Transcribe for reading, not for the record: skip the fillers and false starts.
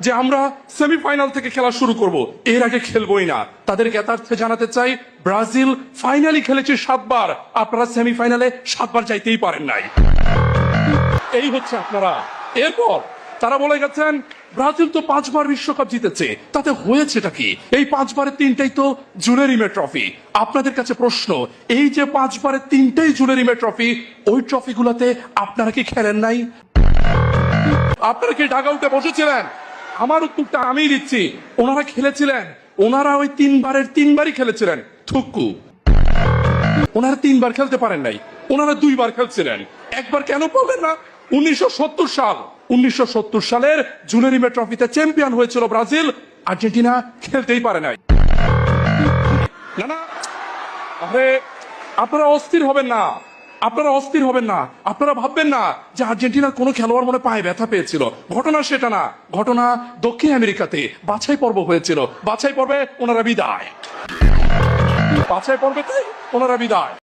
যে আমরা সেমিফাইনাল থেকে খেলা শুরু করব, এর আগে খেলবোই না। তাদের জ্ঞাতার্থে জানাতে চাই, ব্রাজিল ফাইনালি খেলেছে 7 বার, আপনারা সেমিফাইনালে 7 বার যাইতেই পারেন নাই। এই হচ্ছে আপনারা। এরপর তারা বলে গেছেন ব্রাজিল তো 5 বার বিশ্বকাপ জিতেছে, তাতে হয়েছেটা কি? এই 5 বারের 3টাই তো জুলেরিমে ট্রফি। আপনাদের কাছে প্রশ্ন, এই যে 5 বারের 3টাই জুলেরিমে ট্রফি, ওই ট্রফিগুলোতে আপনারা কি খেলেন নাই? আপনারা কি ডাগআউটে বসেছিলেন? আমার উত্তরটা আমি দিচ্ছি, ওনারা খেলেছিলেন। ওনারা ওই 3 বারের 3 বারই খেলেছিলেন। থুক্কু, ওনারা 3 বার খেলতে পারেন নাই, ওনারা 2 বার খেলছিলেন। একবার কেন পাবেন না? 1970 সালের জুলেরিমে ট্রফিতে চ্যাম্পিয়ন হয়েছিল ব্রাজিল, আর্জেন্টিনা খেলতেই পারে নাই। না না, আরে আপনারা অস্থির হবেন না, আপনারা অস্থির হবেন না। আপনারা ভাববেন না যে আর্জেন্টিনার কোনো খেলোয়াড় মনে পায়ে ব্যথা পেয়েছিল। ঘটনা সেটা না। ঘটনা দক্ষিণ আমেরিকাতে বাছাই পর্ব হয়েছিল। বাছাই পর্বে ওনারা বিদায়। বাছাই পর্বেতে ওনারা বিদায়।